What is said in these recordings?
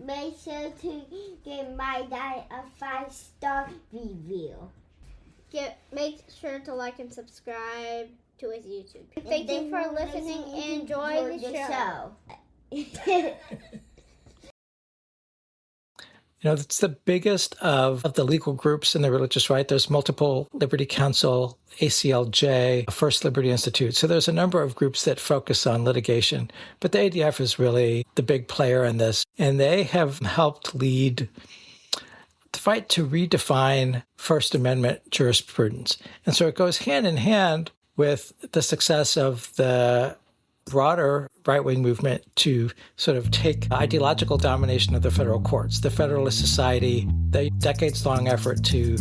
Make sure to give my dad a 5-star review. Make sure to like and subscribe to his YouTube. Thank you for listening and enjoy the show. It's the biggest of the legal groups in the religious right. There's multiple Liberty Council, ACLJ, First Liberty Institute. So there's a number of groups that focus on litigation. But the ADF is really the big player in this. And they have helped lead the fight to redefine First Amendment jurisprudence. And so it goes hand in hand with the success of the broader right-wing movement to sort of take ideological domination of the federal courts. The Federalist Society, the decades-long effort to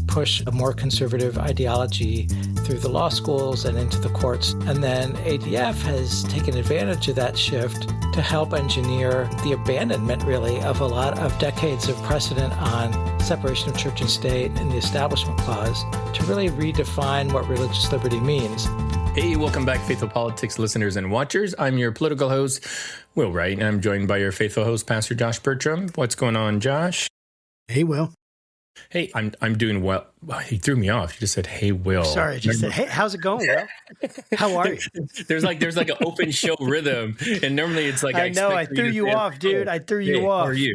push a more conservative ideology through the law schools and into the courts. And then ADF has taken advantage of that shift to help engineer the abandonment, really, of a lot of decades of precedent on separation of church and state and the Establishment Clause to really redefine what religious liberty means. Hey, welcome back, Faithful Politics listeners and watchers. I'm your political host, Will Wright, and I'm joined by your faithful host, Pastor Josh Bertram. What's going on, Josh? Hey, Will. Hey, I'm doing well. He threw me off. You just said, "Hey, Will." Sorry, I just said, "Hey, how's it going, Will? How are you?" There's like an open show rhythm, and normally it's like I know I threw you off, dude. I threw you off. How are you?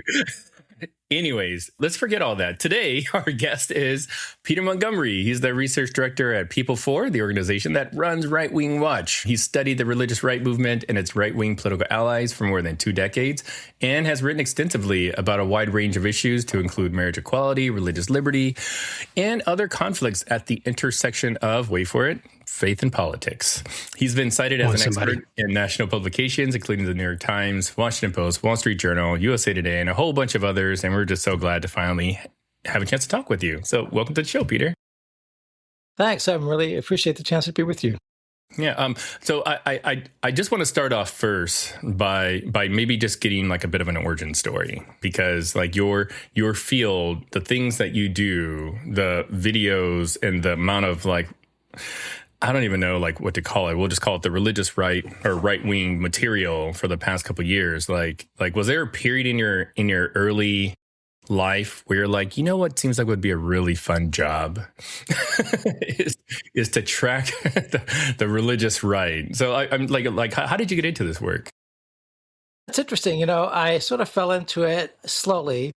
Anyways, let's forget all that. Today, our guest is Peter Montgomery. He's the research director at People4, the organization that runs Right Wing Watch. He's studied the religious right movement and its right-wing political allies for more than 2 decades and has written extensively about a wide range of issues to include marriage equality, religious liberty, and other conflicts at the intersection of, wait for it, faith and politics. He's been cited as an expert in national publications, including the New York Times, Washington Post, Wall Street Journal, USA Today, and a whole bunch of others. And we're just so glad to finally have a chance to talk with you. So welcome to the show, Peter. Thanks. I really appreciate the chance to be with you. Yeah. So I just want to start off first by maybe just getting like a bit of an origin story, because like your field, the things that you do, the videos and the amount of like, I don't even know like what to call it. We'll just call it the religious right or right wing material for the past couple of years. Like was there a period in your early life where you're like, you know what seems like would be a really fun job is to track the religious right. So I'm like, how did you get into this work? It's interesting. I sort of fell into it slowly.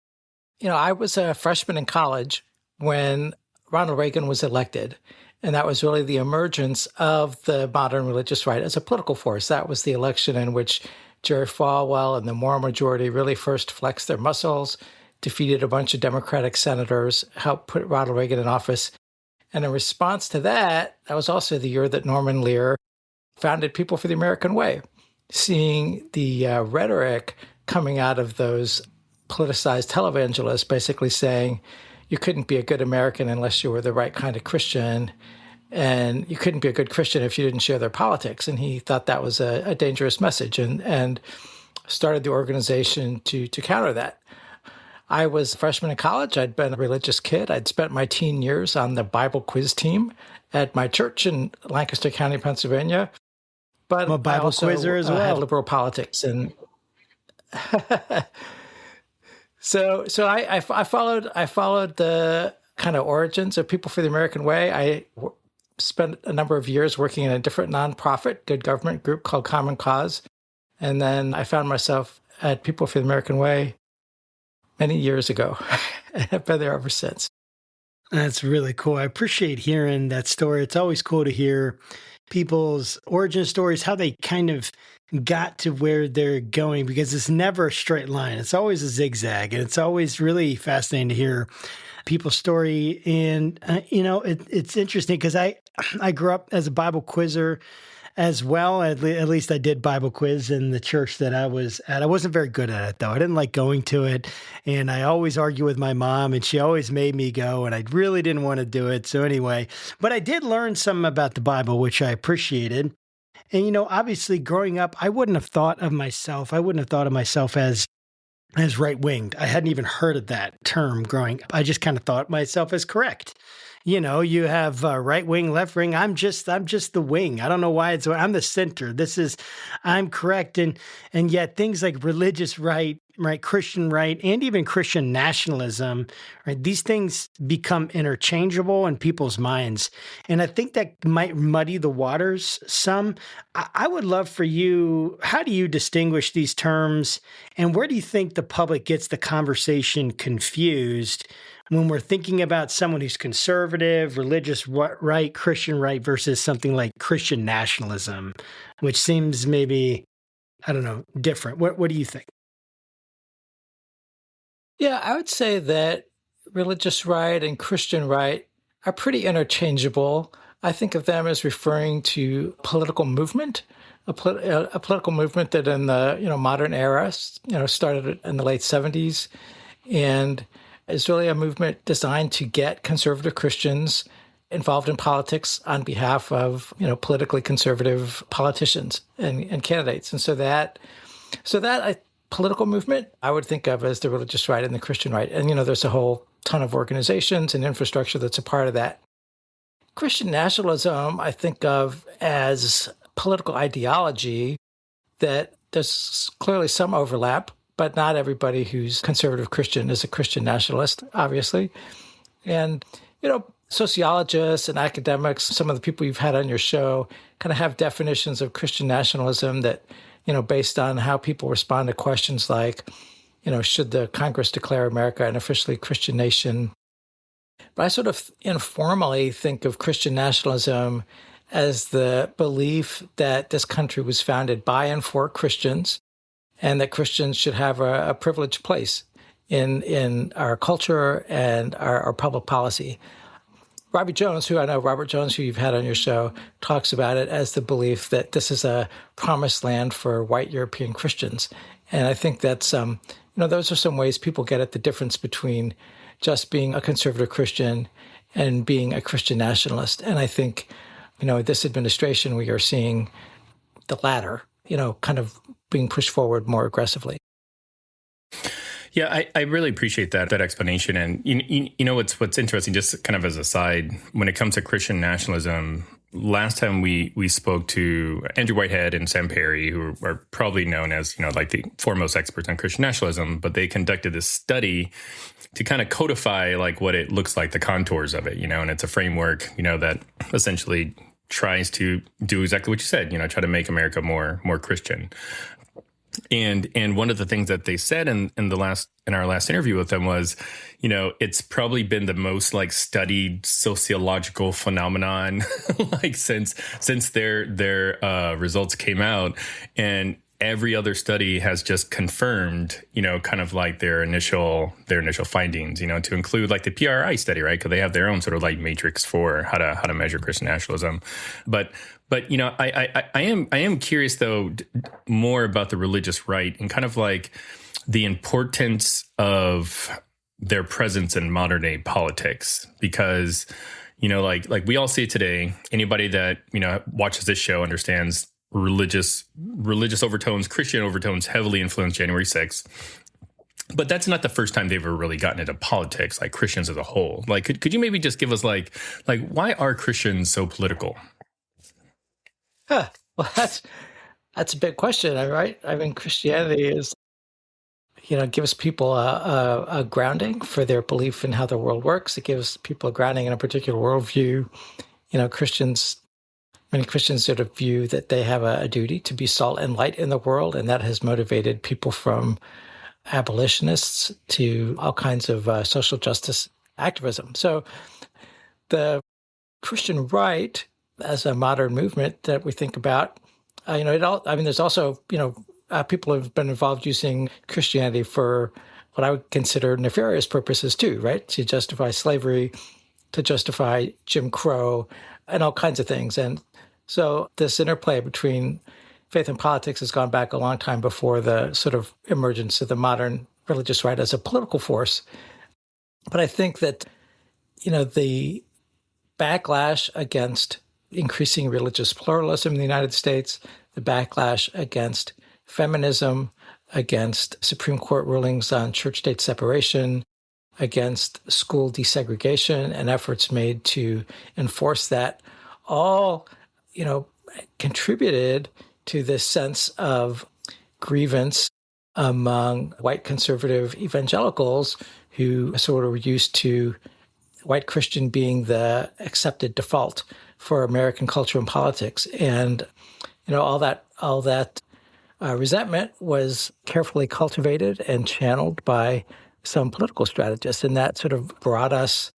I was a freshman in college when Ronald Reagan was elected. And that was really the emergence of the modern religious right as a political force. That was the election in which Jerry Falwell and the moral majority really first flexed their muscles, defeated a bunch of Democratic senators, helped put Ronald Reagan in office. And in response to that, that was also the year that Norman Lear founded People for the American Way, seeing the rhetoric coming out of those politicized televangelists basically saying, you couldn't be a good American unless you were the right kind of Christian, and you couldn't be a good Christian if you didn't share their politics. And he thought that was a dangerous message and started the organization to counter that. I was a freshman in college. I'd been a religious kid. I'd spent my teen years on the Bible quiz team at my church in Lancaster County, Pennsylvania. But I'm a Bible quizzer as well. I had liberal politics and So I followed the kind of origins of People for the American Way. I spent a number of years working in a different nonprofit, good government group called Common Cause. And then I found myself at People for the American Way many years ago. And I've been there ever since. That's really cool. I appreciate hearing that story. It's always cool to hear people's origin stories, how they kind of got to where they're going, because it's never a straight line. It's always a zigzag, and it's always really fascinating to hear people's story. And, it's interesting because I grew up as a Bible quizzer as well. At least I did Bible quiz in the church that I was at. I wasn't very good at it, though. I didn't like going to it. And I always argued with my mom, and she always made me go, and I really didn't want to do it. So anyway, but I did learn something about the Bible, which I appreciated. And, obviously growing up, I wouldn't have thought of myself as right-winged. I hadn't even heard of that term growing up. I just kind of thought myself as correct. You have right wing, left wing. I'm just the wing. I don't know why I'm the center. I'm correct. And yet things like religious right, Christian right, and even Christian nationalism, right? These things become interchangeable in people's minds. And I think that might muddy the waters some. I would love for you, how do you distinguish these terms? And where do you think the public gets the conversation confused when we're thinking about someone who's conservative, religious right, Christian right versus something like Christian nationalism, which seems maybe, I don't know, different? What do you think? Yeah, I would say that religious right and Christian right are pretty interchangeable. I think of them as referring to political movement, a political movement that in the modern era started in the late 70s and is really a movement designed to get conservative Christians involved in politics on behalf of politically conservative politicians and candidates. And so that political movement I would think of as the religious right and the Christian right. And there's a whole ton of organizations and infrastructure that's a part of that. Christian nationalism I think of as political ideology that there's clearly some overlap, but not everybody who's conservative Christian is a Christian nationalist, obviously. And, sociologists and academics, some of the people you've had on your show, kind of have definitions of Christian nationalism that, based on how people respond to questions like, should the Congress declare America an officially Christian nation? But I sort of informally think of Christian nationalism as the belief that this country was founded by and for Christians, and that Christians should have a privileged place in our culture and our public policy. Robert Jones, who you've had on your show, talks about it as the belief that this is a promised land for white European Christians. And I think that's, those are some ways people get at the difference between just being a conservative Christian and being a Christian nationalist. And I think, this administration, we are seeing the latter, kind of being pushed forward more aggressively. Yeah, I really appreciate that explanation. And what's interesting, just kind of as a side, when it comes to Christian nationalism, last time we spoke to Andrew Whitehead and Sam Perry, who are probably known as like the foremost experts on Christian nationalism, but they conducted this study to kind of codify like what it looks like, the contours of it, and it's a framework that essentially tries to do exactly what you said, try to make America more Christian. And one of the things that they said in our last interview with them was, it's probably been the most like studied sociological phenomenon like since their results came out, and every other study has just confirmed, kind of like their initial findings, to include like the PRI study, right? Because they have their own sort of like matrix for how to measure Christian nationalism, but I am curious though more about the religious right and kind of like the importance of their presence in modern day politics, because like we all see it today. Anybody that watches this show understands religious overtones, Christian overtones heavily influenced January 6th. But that's not the first time they've ever really gotten into politics, like Christians as a whole. Like, could you maybe just give us like why are Christians so political? Well, that's a big question, right? I mean, Christianity is, gives people a grounding for their belief in how the world works. It gives people a grounding in a particular worldview. Many Christians sort of view that they have a duty to be salt and light in the world, and that has motivated people from abolitionists to all kinds of social justice activism. So the Christian right as a modern movement that we think about, there's also, people have been involved using Christianity for what I would consider nefarious purposes too, right? To justify slavery, to justify Jim Crow, and all kinds of things. And so this interplay between faith and politics has gone back a long time before the sort of emergence of the modern religious right as a political force. But I think that, the backlash against increasing religious pluralism in the United States, the backlash against feminism, against Supreme Court rulings on church-state separation, against school desegregation and efforts made to enforce that all, contributed to this sense of grievance among white conservative evangelicals who sort of were used to white Christian being the accepted default for American culture and politics. And, all that resentment was carefully cultivated and channeled by some political strategists. And that sort of brought us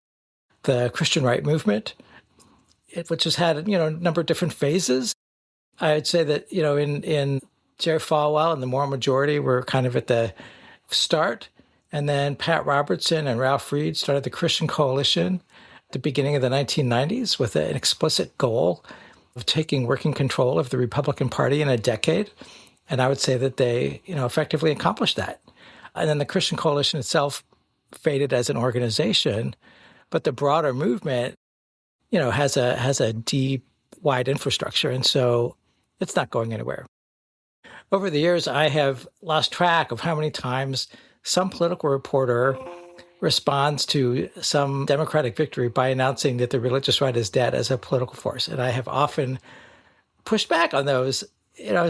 the Christian right movement, which has had, a number of different phases. I would say that, in Jerry Falwell and the Moral Majority were kind of at the start. And then Pat Robertson and Ralph Reed started the Christian Coalition at the beginning of the 1990s with an explicit goal of taking working control of the Republican Party in a decade. And I would say that they, effectively accomplished that. And then the Christian Coalition itself faded as an organization, but the broader movement, has a deep, wide infrastructure. And so it's not going anywhere. Over the years, I have lost track of how many times some political reporter responds to some Democratic victory by announcing that the religious right is dead as a political force. And I have often pushed back on those,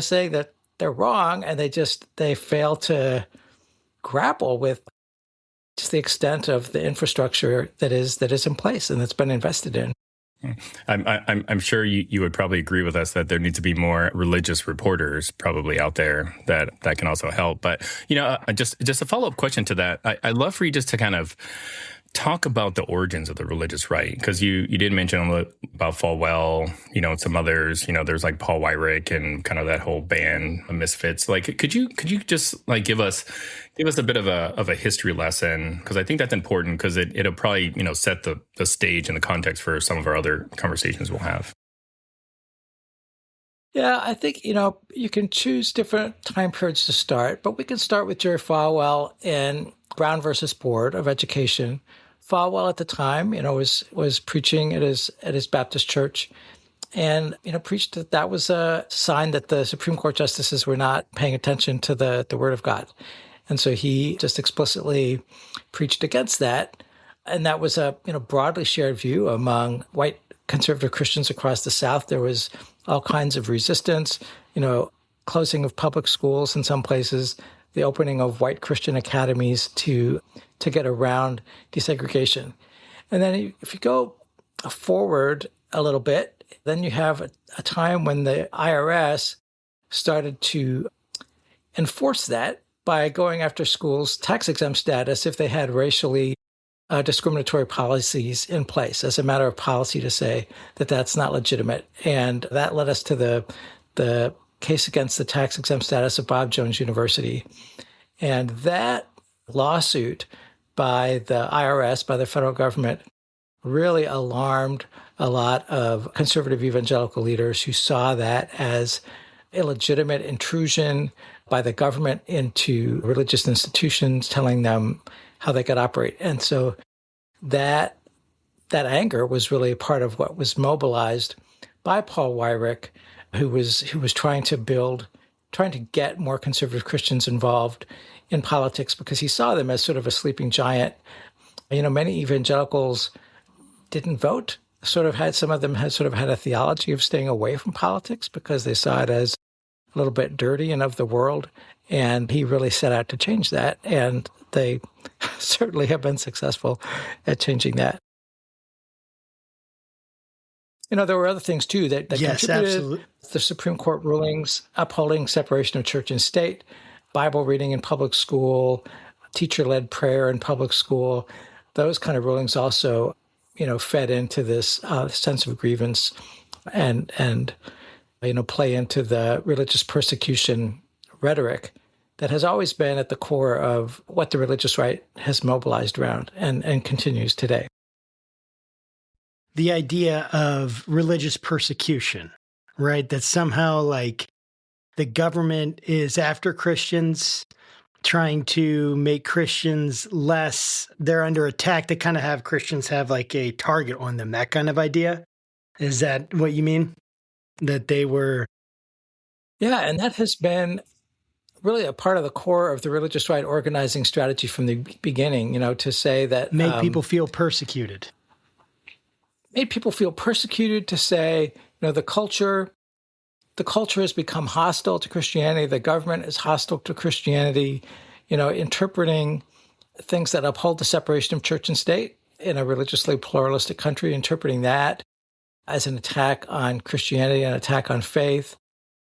saying that they're wrong and they fail to grapple with just the extent of the infrastructure that is in place and that's been invested in. I'm sure you would probably agree with us that there needs to be more religious reporters probably out there that can also help. But, just a follow-up question to that. I'd love for you just to kind of talk about the origins of the religious right, because you did mention about Falwell, and some others. There's like Paul Weyrich and kind of that whole band of Misfits. Like, could you just like give us a bit of a history lesson, because I think that's important, because it'll probably set the stage and the context for some of our other conversations we'll have. Yeah, I think you can choose different time periods to start, but we can start with Jerry Falwell and Brown versus Board of Education. Falwell at the time, was preaching at his Baptist church, and preached that was a sign that the Supreme Court justices were not paying attention to the Word of God, and so he just explicitly preached against that, and that was a broadly shared view among white conservative Christians across the South. There was all kinds of resistance, closing of public schools in some places, the opening of white Christian academies to get around desegregation. And then if you go forward a little bit, then you have a time when the IRS started to enforce that by going after schools' tax-exempt status if they had racially discriminatory policies in place, as a matter of policy to say that that's not legitimate. And that led us to the case against the tax-exempt status of Bob Jones University. And that lawsuit by the IRS, by the federal government, really alarmed a lot of conservative evangelical leaders who saw that as illegitimate intrusion by the government into religious institutions, telling them how they could operate. And so that anger was really part of what was mobilized by Paul Weyrich, who was trying to get more conservative Christians involved in politics, because he saw them as sort of a sleeping giant. Many evangelicals didn't vote. Some of them had a theology of staying away from politics because they saw it as a little bit dirty and of the world. And he really set out to change that. And they certainly have been successful at changing that. There were other things, too, that yes, contributed. Absolutely. The Supreme Court rulings upholding separation of church and state, Bible reading in public school, teacher-led prayer in public school. Those kind of rulings also, fed into this sense of grievance and play into the religious persecution rhetoric that has always been at the core of what the religious right has mobilized around and continues today. The idea of religious persecution, right? That somehow like the government is after Christians, trying to make Christians less, they're under attack. They kind of have Christians have like a target on them, that kind of idea. Is that what you mean? That they were? Yeah, and that has been really a part of the core of the religious right organizing strategy from the beginning, to say that make people feel persecuted. Made people feel persecuted, to say, the culture has become hostile to Christianity. The government is hostile to Christianity, interpreting things that uphold the separation of church and state in a religiously pluralistic country, interpreting that as an attack on Christianity, an attack on faith.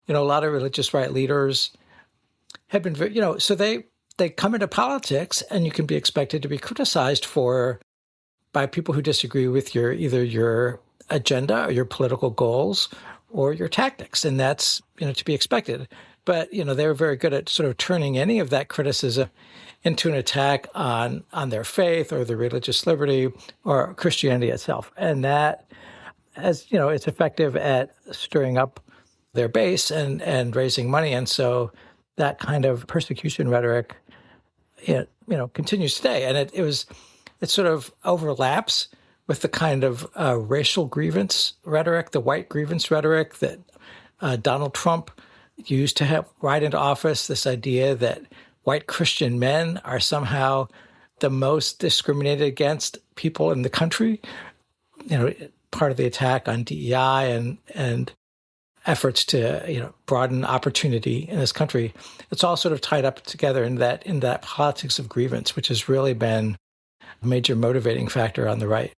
A lot of religious right leaders have been, so they come into politics, and you can be expected to be criticized by people who disagree with either your agenda or your political goals or your tactics. And that's, to be expected. But, they were very good at sort of turning any of that criticism into an attack on their faith or their religious liberty or Christianity itself. And that, as it's effective at stirring up their base and raising money. And so that kind of persecution rhetoric, continues today. And it sort of overlaps with the kind of racial grievance rhetoric, the white grievance rhetoric that Donald Trump used to ride into office, this idea that white Christian men are somehow the most discriminated against people in the country, part of the attack on DEI and efforts to, broaden opportunity in this country. It's all sort of tied up together in that politics of grievance, which has really been a major motivating factor on the right.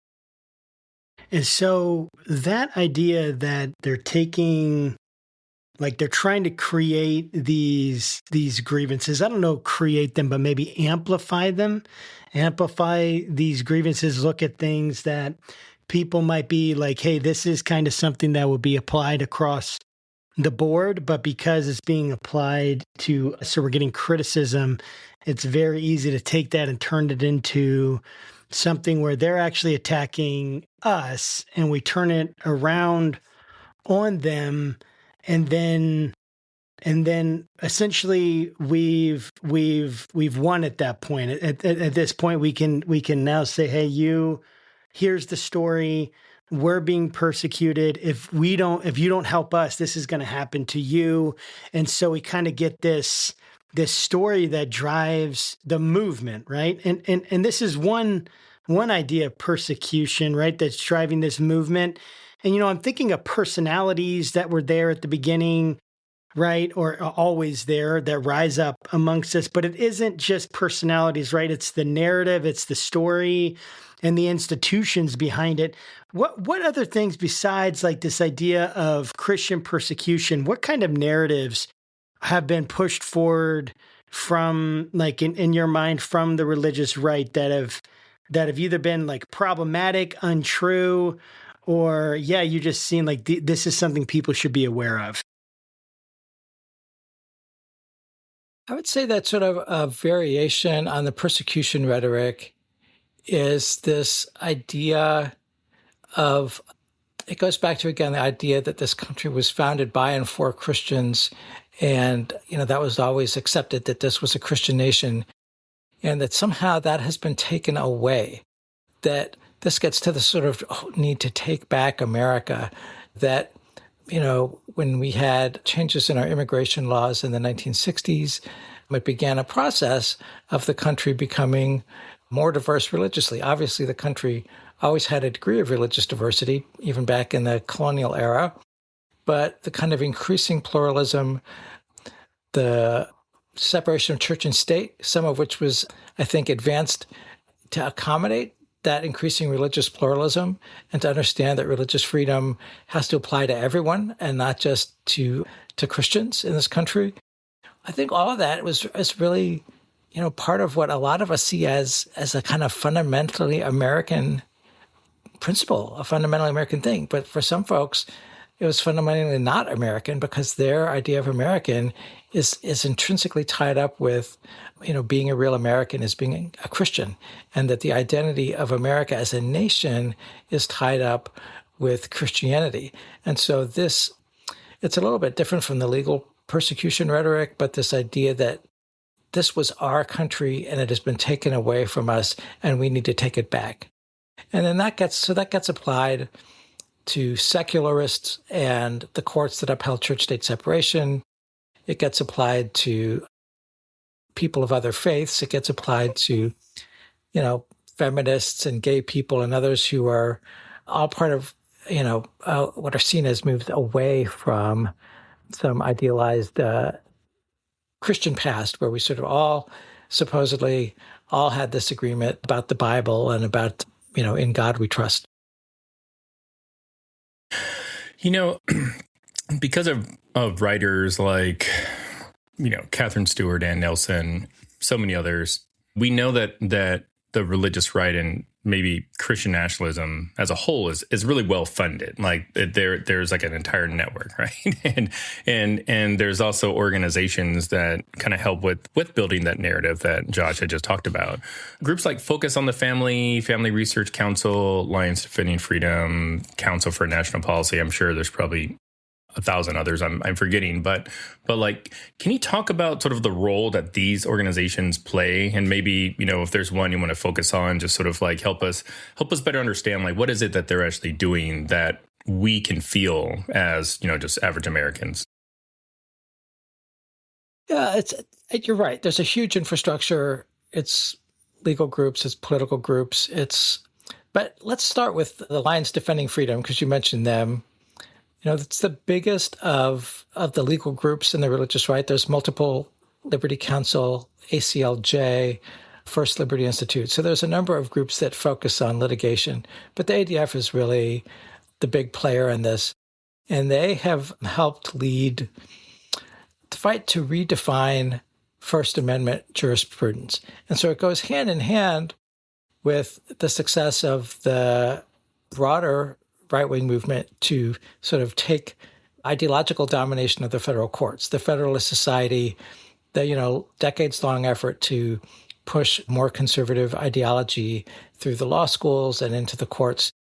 And so that idea that they're taking, like they're trying to create these grievances, I don't know, create them, but maybe amplify them, amplify these grievances, look at things that people might be like, hey, this is kind of something that would be applied across the board, but because it's being applied to, so we're getting criticism, it's very easy to take that and turn it into something where they're actually attacking us, and we turn it around on them, and then essentially we've won at that point. At this point, we can now say, hey, here's the story. We're being persecuted. If you don't help us, this is going to happen to you. And so we kind of get this story that drives the movement, right? And this is one idea of persecution, right? That's driving this movement. And, I'm thinking of personalities that were there at the beginning, right? Or are always there, that rise up amongst us. But it isn't just personalities, right? It's the narrative, it's the story, and the institutions behind it. What other things besides like this idea of Christian persecution, what kind of narratives have been pushed forward from, like, in your mind, from the religious right that have either been like problematic, untrue, or you just seen like this is something people should be aware of? I would say that sort of a variation on the persecution rhetoric is this idea of, it goes back to, again, the idea that this country was founded by and for Christians. And, that was always accepted, that this was a Christian nation, and that somehow that has been taken away, that this gets to the sort of need to take back America, that, when we had changes in our immigration laws in the 1960s, it began a process of the country becoming more diverse religiously. Obviously, the country always had a degree of religious diversity, even back in the colonial era, but the kind of increasing pluralism, the separation of church and state, some of which was, I think, advanced to accommodate that increasing religious pluralism and to understand that religious freedom has to apply to everyone and not just to Christians in this country. I think all of that is really, part of what a lot of us see as a kind of fundamentally American principle, a fundamentally American thing. But for some folks, it was fundamentally not American, because their idea of American is intrinsically tied up with, being a real American is being a Christian, and that the identity of America as a nation is tied up with Christianity. And so it's a little bit different from the legal persecution rhetoric, but this idea that this was our country and it has been taken away from us and we need to take it back. And then that gets applied to secularists and the courts that upheld church-state separation. It gets applied to people of other faiths. It gets applied to, feminists and gay people and others who are all part of, what are seen as moves away from some idealized Christian past where we sort of all supposedly all had this agreement about the Bible and about, in God we trust. Because of writers like, Catherine Stewart, Ann Nelson, so many others, we know that the religious right and maybe Christian nationalism as a whole is really well funded. Like there's like an entire network, right? and there's also organizations that kind of help with building that narrative that Josh had just talked about. Groups like Focus on the Family, Family Research Council, Alliance Defending Freedom, Council for National Policy. I'm sure there's probably 1,000 others I'm forgetting, but like, can you talk about sort of the role that these organizations play? And maybe, if there's one you want to focus on, just sort of like help us better understand, like, what is it that they're actually doing that we can feel as, just average Americans? Yeah, you're right. There's a huge infrastructure. It's legal groups, it's political groups, but let's start with the Alliance Defending Freedom, because you mentioned them. It's the biggest of the legal groups in the religious right. There's multiple Liberty Council, ACLJ, First Liberty Institute. So there's a number of groups that focus on litigation. But the ADF is really the big player in this. And they have helped lead the fight to redefine First Amendment jurisprudence. And so it goes hand in hand with the success of the broader right-wing movement to sort of take ideological domination of the federal courts. The Federalist Society, the decades-long effort to push more conservative ideology through the law schools and into the courts.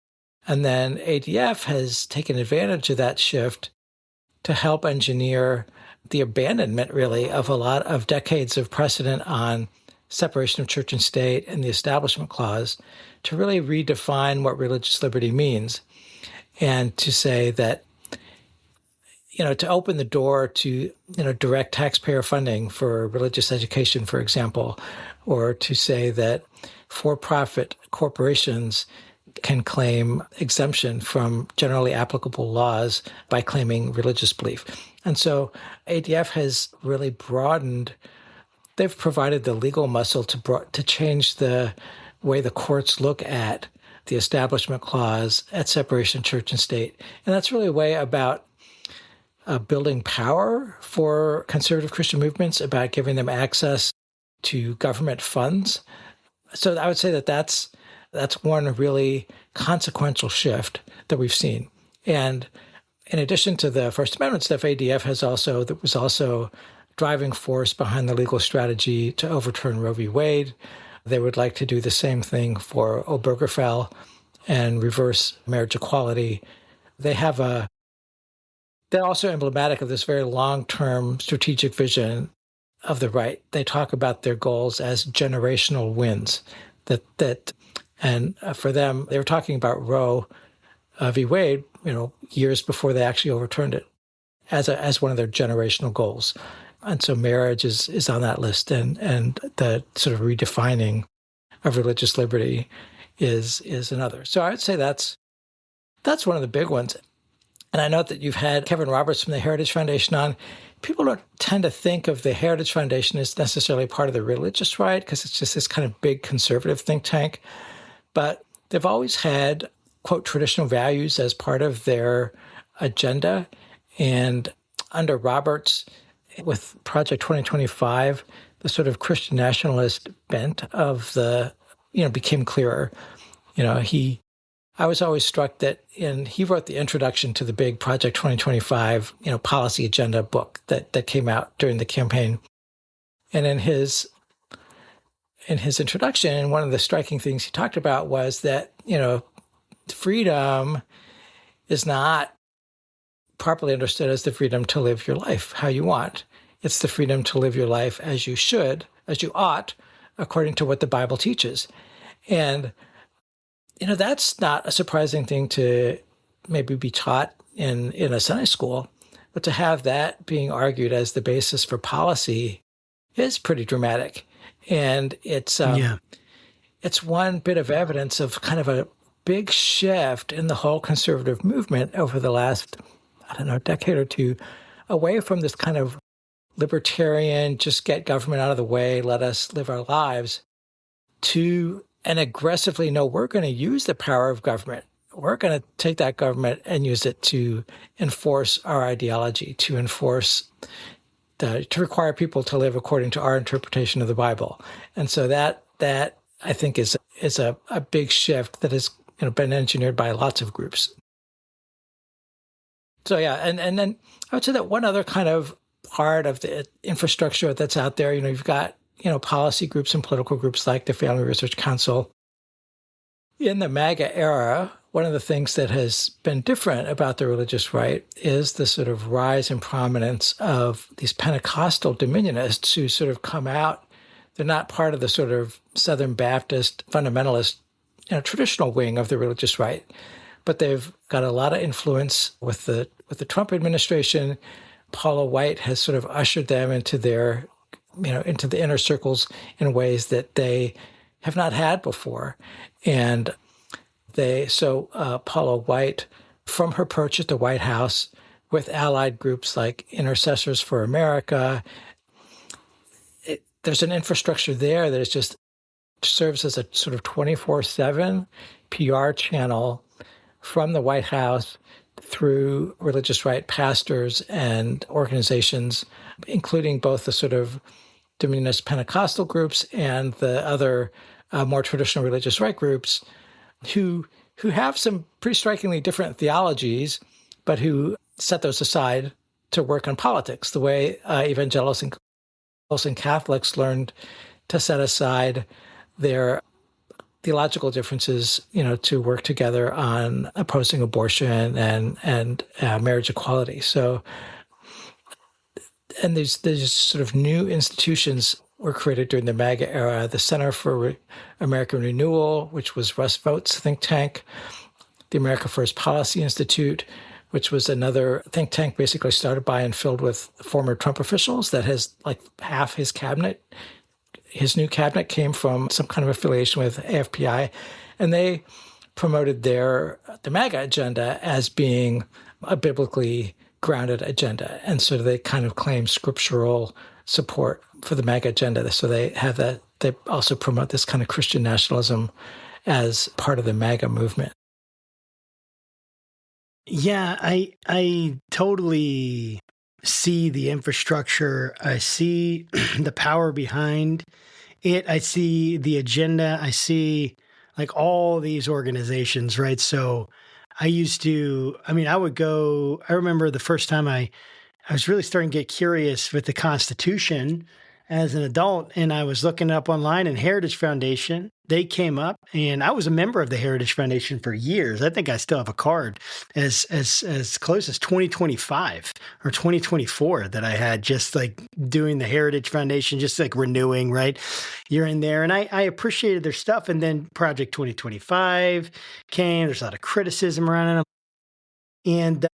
And then ADF has taken advantage of that shift to help engineer the abandonment, really, of a lot of decades of precedent on separation of church and state and the Establishment Clause to really redefine what religious liberty means. And to say that, to open the door to, direct taxpayer funding for religious education, for example, or to say that for-profit corporations can claim exemption from generally applicable laws by claiming religious belief. And so ADF has really broadened, they've provided the legal muscle to change the way the courts look at the Establishment Clause, at separation of church and state. And that's really a way about building power for conservative Christian movements, about giving them access to government funds. So I would say that that's one really consequential shift that we've seen. And in addition to the First Amendment stuff, ADF was also driving force behind the legal strategy to overturn Roe v. Wade. They would like to do the same thing for Obergefell and reverse marriage equality. They're also emblematic of this very long-term strategic vision of the right. They talk about their goals as generational wins. And for them, they were talking about Roe v. Wade, years before they actually overturned it, as one of their generational goals. And so marriage is on that list, and the sort of redefining of religious liberty is another. So I would say that's one of the big ones. And I know that you've had Kevin Roberts from the Heritage Foundation on. People don't tend to think of the Heritage Foundation as necessarily part of the religious right, because it's just this kind of big conservative think tank. But they've always had, quote, traditional values as part of their agenda. And under Roberts, with Project 2025, the sort of Christian nationalist bent of became clearer. I was always struck that he wrote the introduction to the big Project 2025, policy agenda book that came out during the campaign. And in his introduction, one of the striking things he talked about was that, freedom is not properly understood as the freedom to live your life how you want. It's the freedom to live your life as you should, as you ought, according to what the Bible teaches. And, that's not a surprising thing to maybe be taught in a Sunday school, but to have that being argued as the basis for policy is pretty dramatic. And it's one bit of evidence of kind of a big shift in the whole conservative movement over the last, decade or two, away from this kind of libertarian, just get government out of the way, let us live our lives, to an aggressively, no, we're going to use the power of government. We're going to take that government and use it to enforce our ideology, to require people to live according to our interpretation of the Bible. And so that I think is a big shift that has been engineered by lots of groups. So yeah, and then I would say that one other kind of part of the infrastructure that's out there, you've got policy groups and political groups like the Family Research Council. In the MAGA era, one of the things that has been different about the religious right is the sort of rise in prominence of these Pentecostal dominionists who sort of come out. They're not part of the sort of Southern Baptist fundamentalist, traditional wing of the religious right, but they've got a lot of influence with the Trump administration. Paula White has sort of ushered them into their, into the inner circles in ways that they have not had before. And Paula White, from her perch at the White House with allied groups like Intercessors for America, there's an infrastructure there that is just serves as a sort of 24/7 PR channel from the White House through religious right pastors and organizations, including both the sort of Dominionist Pentecostal groups and the other more traditional religious right groups who have some pretty strikingly different theologies, but who set those aside to work on politics, the way evangelicals and Catholics learned to set aside their theological differences, to work together on opposing abortion and marriage equality. So, and there's sort of new institutions were created during the MAGA era. The Center for American Renewal, which was Russ Vought's think tank, the America First Policy Institute, which was another think tank basically started by and filled with former Trump officials that has like half his cabinet. His new cabinet came from some kind of affiliation with AFPI, and they promoted the MAGA agenda as being a biblically grounded agenda. And so they kind of claim scriptural support for the MAGA agenda. So they also promote this kind of Christian nationalism as part of the MAGA movement. Yeah, I totally see the infrastructure. I see the power behind it. I see the agenda. I see like all these organizations, right? So I remember the first time I was really starting to get curious with the Constitution as an adult, and I was looking up online, and Heritage Foundation, they came up, and I was a member of the Heritage Foundation for years. I think I still have a card as close as 2025 or 2024 that I had just like doing the Heritage Foundation, just like renewing, right? You're in there, and I appreciated their stuff. And then Project 2025 came. There's a lot of criticism around it.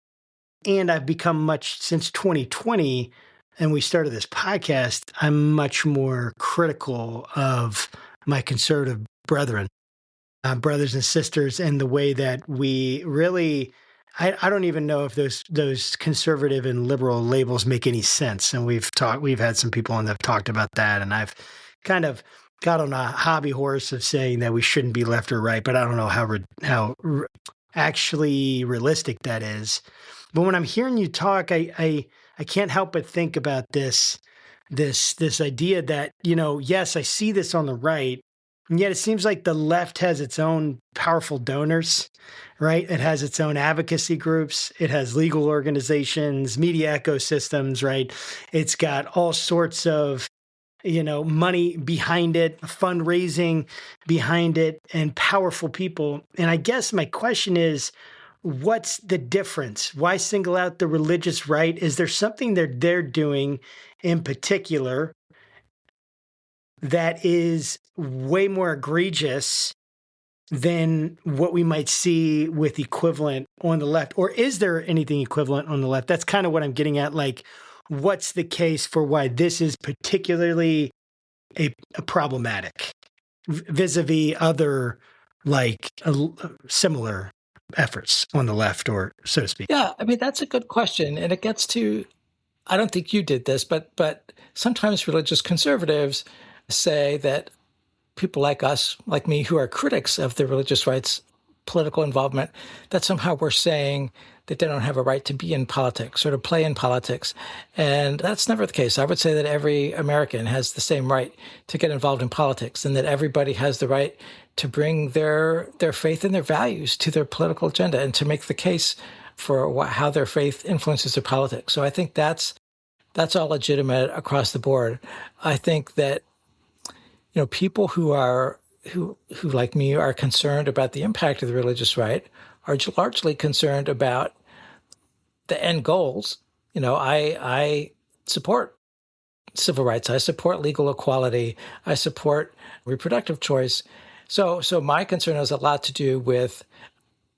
And I've become since 2020, and we started this podcast, I'm much more critical of my conservative brethren, brothers and sisters, and the way that we really, I don't even know if those conservative and liberal labels make any sense. And we've had some people on that have talked about that, and I've kind of got on a hobby horse of saying that we shouldn't be left or right, but I don't know how actually realistic that is. But when I'm hearing you talk, I can't help but think about this idea that, yes, I see this on the right, and yet it seems like the left has its own powerful donors, right? It has its own advocacy groups. It has legal organizations, media ecosystems, right? It's got all sorts of, money behind it, fundraising behind it, and powerful people. And I guess my question is, what's the difference? Why single out the religious right? Is there something that they're doing in particular that is way more egregious than what we might see with equivalent on the left? Or is there anything equivalent on the left? That's kind of what I'm getting at. Like, what's the case for why this is particularly a problematic vis-a-vis other like similar efforts on the left, or so to speak? Yeah, I mean, that's a good question. And it gets to, I don't think you did this, but sometimes religious conservatives say that people like us, like me, who are critics of the religious right's political involvement, that somehow we're saying that they don't have a right to be in politics or to play in politics. And that's never the case. I would say that every American has the same right to get involved in politics, and that everybody has the right to bring their faith and their values to their political agenda and to make the case for how their faith influences their politics. So I think that's all legitimate across the board. I think that, people who like me are concerned about the impact of the religious right are largely concerned about the end goals. I support civil rights. I support legal equality. I support reproductive choice. So my concern has a lot to do with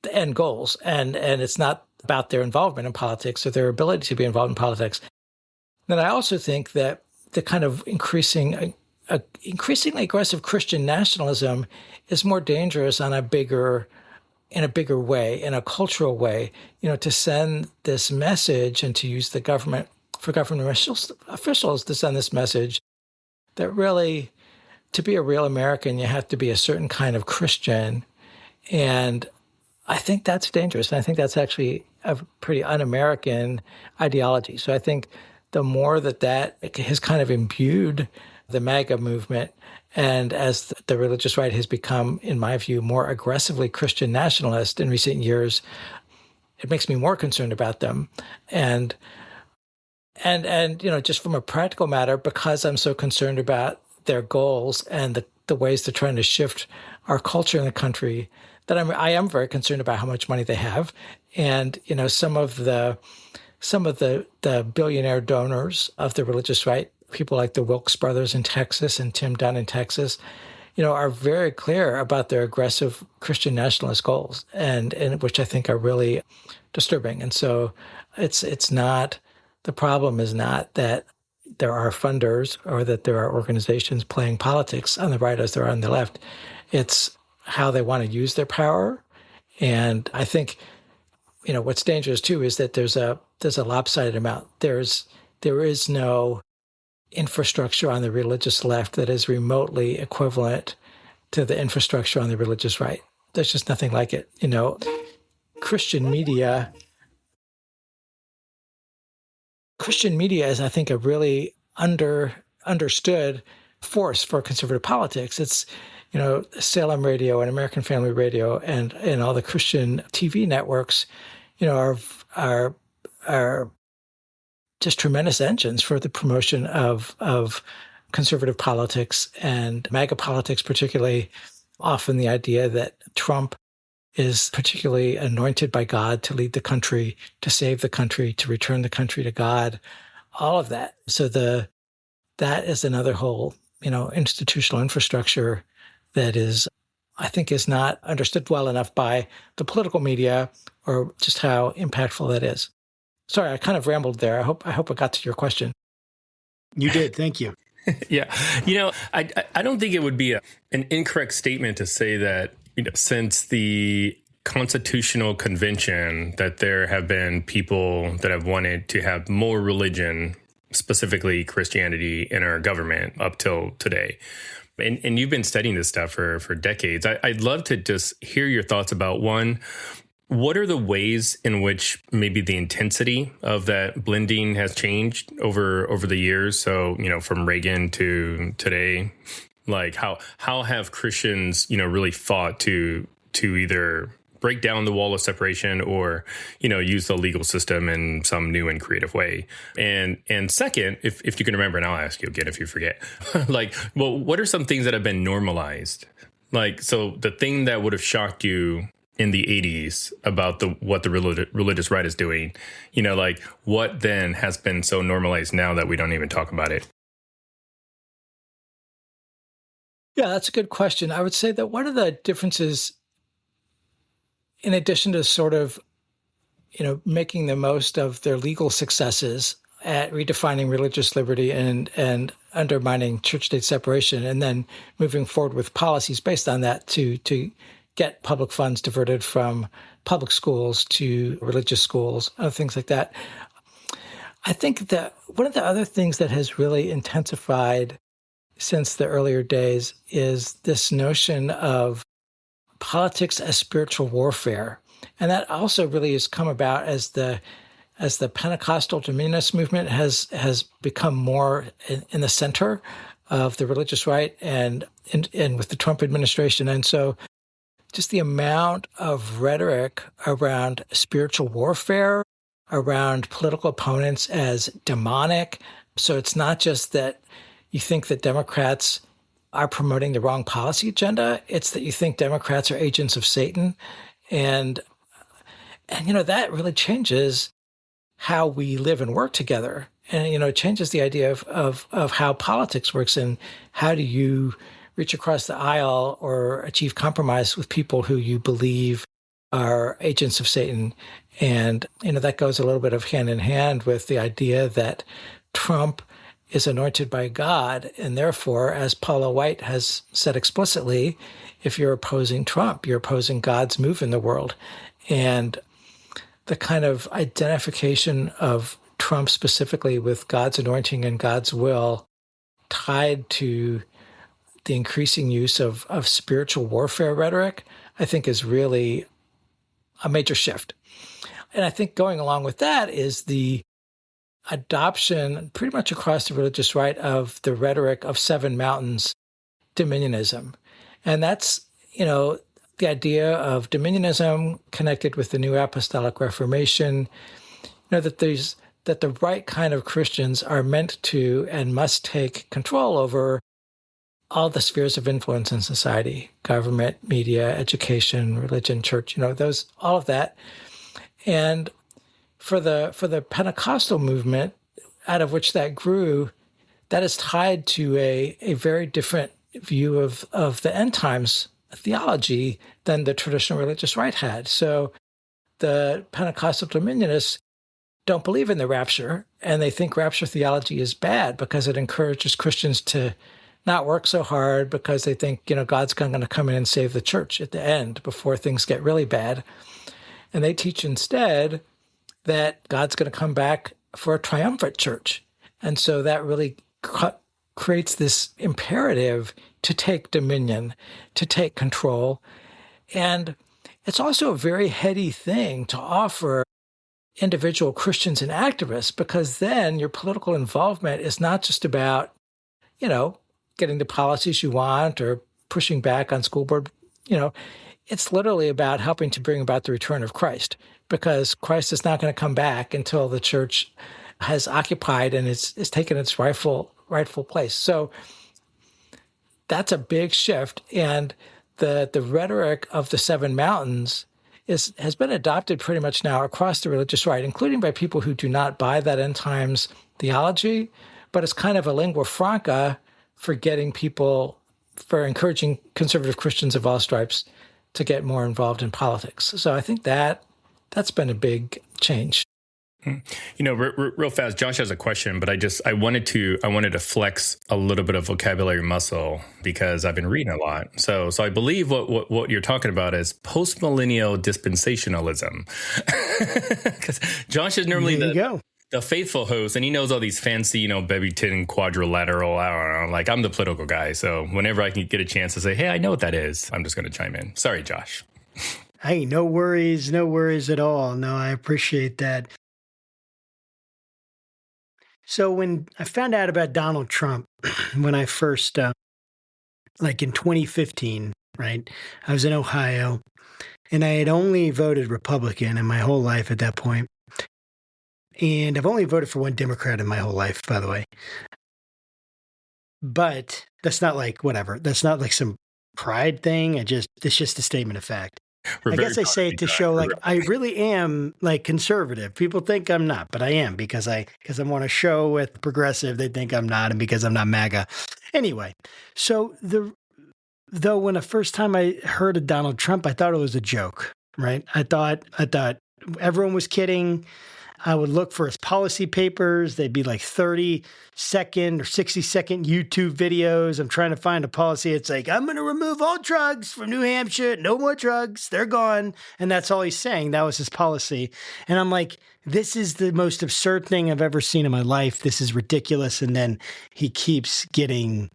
the end goals, and it's not about their involvement in politics or their ability to be involved in politics. Then I also think that the kind of increasingly aggressive Christian nationalism is more dangerous in a bigger way, in a cultural way, to send this message and to use the government officials to send this message that really, to be a real American, you have to be a certain kind of Christian. And I think that's dangerous. And I think that's actually a pretty un-American ideology. So I think the more that has kind of imbued the MAGA movement, and as the religious right has become, in my view, more aggressively Christian nationalist in recent years, it makes me more concerned about them. And just from a practical matter, because I'm so concerned about their goals and the ways they're trying to shift our culture in the country, that I am very concerned about how much money they have. And, some of the billionaire donors of the religious right, people like the Wilkes brothers in Texas and Tim Dunn in Texas, are very clear about their aggressive Christian nationalist goals, and which I think are really disturbing. And so it's not, the problem is not that there are funders or that there are organizations playing politics on the right as there are on the left. It's how they want to use their power. And I think, what's dangerous too is that there's a lopsided amount. There is no infrastructure on the religious left that is remotely equivalent to the infrastructure on the religious right. There's just nothing like it. Christian media is, I think, a really understood force for conservative politics. It's, Salem Radio and American Family Radio and all the Christian TV networks, are just tremendous engines for the promotion of conservative politics and MAGA politics, particularly. Often the idea that Trump is particularly anointed by God to lead the country, to save the country, to return the country to God, all of that. So that is another whole, institutional infrastructure that I think is not understood well enough by the political media, or just how impactful that is. Sorry, I kind of rambled there. I hope I got to your question. You did. Thank you. Yeah. I don't think it would be an incorrect statement to say that, since the Constitutional Convention, that there have been people that have wanted to have more religion, specifically Christianity, in our government up till today. And you've been studying this stuff for decades. I'd love to just hear your thoughts about, one, what are the ways in which maybe the intensity of that blending has changed over the years? So, from Reagan to today, like how have Christians, really fought to either break down the wall of separation or, use the legal system in some new and creative way? And second, if you can remember, and I'll ask you again if you forget, what are some things that have been normalized? So the thing that would have shocked you in the 80s about what the religious right is doing, what then has been so normalized now that we don't even talk about it? Yeah, that's a good question. I would say that one of the differences, in addition to sort of, making the most of their legal successes at redefining religious liberty and undermining church-state separation, and then moving forward with policies based on that to get public funds diverted from public schools to religious schools, other things like that. I think that one of the other things that has really intensified since the earlier days is this notion of politics as spiritual warfare. And that also really has come about as the Pentecostal dominionist movement has become more in the center of the religious right and with the Trump administration. And so just the amount of rhetoric around spiritual warfare, around political opponents as demonic. So it's not just that you think that Democrats are promoting the wrong policy agenda. It's that you think Democrats are agents of Satan. And that really changes how we live and work together. And, it changes the idea of how politics works and how do you reach across the aisle or achieve compromise with people who you believe are agents of Satan. And, that goes a little bit of hand in hand with the idea that Trump is anointed by God. And therefore, as Paula White has said explicitly, if you're opposing Trump, you're opposing God's move in the world. And the kind of identification of Trump specifically with God's anointing and God's will tied to the increasing use of spiritual warfare rhetoric, I think is really a major shift. And I think going along with that is the adoption pretty much across the religious right of the rhetoric of Seven Mountains dominionism. And that's, the idea of dominionism connected with the New Apostolic Reformation, that the right kind of Christians are meant to and must take control over all the spheres of influence in society: government, media, education, religion, church, all of that. And for the Pentecostal movement, out of which that grew, that is tied to a very different view of the end times theology than the traditional religious right had. So the Pentecostal dominionists don't believe in the rapture, and they think rapture theology is bad because it encourages Christians to not work so hard, because they think, God's going to come in and save the church at the end before things get really bad. And they teach instead that God's going to come back for a triumphant church. And so that really creates this imperative to take dominion, to take control. And it's also a very heady thing to offer individual Christians and activists, because then your political involvement is not just about, getting the policies you want or pushing back on school board. It's literally about helping to bring about the return of Christ, because Christ is not going to come back until the church has occupied and is taken its rightful place. So that's a big shift. And the rhetoric of the Seven Mountains has been adopted pretty much now across the religious right, including by people who do not buy that end times theology, but it's kind of a lingua franca for encouraging conservative Christians of all stripes to get more involved in politics. So I think that's been a big change. Real fast, Josh has a question, but I wanted to flex a little bit of vocabulary muscle because I've been reading a lot. So I believe what you're talking about is postmillennial dispensationalism. Because Josh is normally the faithful host, and he knows all these fancy, Bebbington quadrilateral. I don't know, like I'm the political guy. So whenever I can get a chance to say, hey, I know what that is, I'm just going to chime in. Sorry, Josh. Hey, no worries at all. No, I appreciate that. So when I found out about Donald Trump, when I first, like in 2015, right, I was in Ohio, and I had only voted Republican in my whole life at that point. And I've only voted for one Democrat in my whole life, by the way. But that's not like whatever. That's not like some pride thing. It's just a statement of fact. I guess I say it to show like I really am like conservative. People think I'm not, but I am because I'm on a show with progressive. They think I'm not, and because I'm not MAGA. Anyway, so though when the first time I heard of Donald Trump, I thought it was a joke, right? I thought everyone was kidding. I would look for his policy papers. They'd be like 30-second or 60-second YouTube videos. I'm trying to find a policy. It's like, I'm going to remove all drugs from New Hampshire. No more drugs. They're gone. And that's all he's saying. That was his policy. And I'm like, this is the most absurd thing I've ever seen in my life. This is ridiculous. And then he keeps getting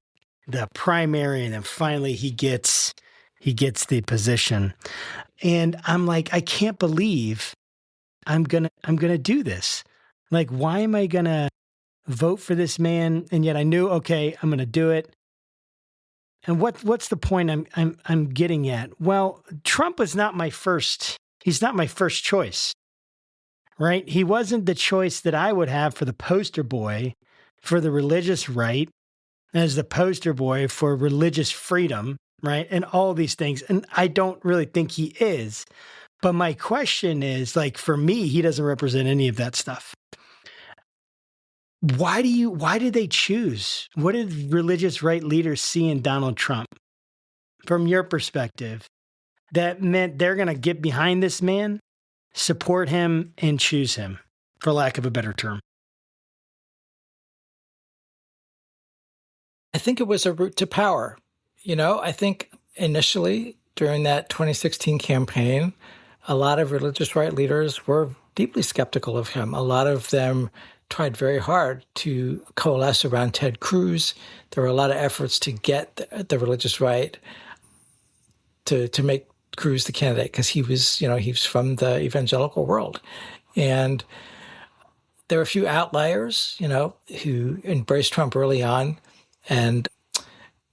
the primary, and then finally he gets the position. And I'm like, I can't believe I'm gonna do this. Like, why am I gonna vote for this man? And yet I knew, okay, I'm gonna do it. And what's the point I'm getting at? Well, Trump was not my first. He's not my first choice, right? He wasn't the choice that I would have for the poster boy for the religious right, as the poster boy for religious freedom, right? And all these things. And I don't really think he is. But my question is, like, for me, he doesn't represent any of that stuff. Why did they choose? What did religious right leaders see in Donald Trump? From your perspective, that meant they're going to get behind this man, support him, and choose him, for lack of a better term. I think it was a route to power. I think initially during that 2016 campaign, a lot of religious right leaders were deeply skeptical of him. A lot of them tried very hard to coalesce around Ted Cruz. There were a lot of efforts to get the religious right to make Cruz the candidate because he was from the evangelical world. And there were a few outliers, who embraced Trump early on, and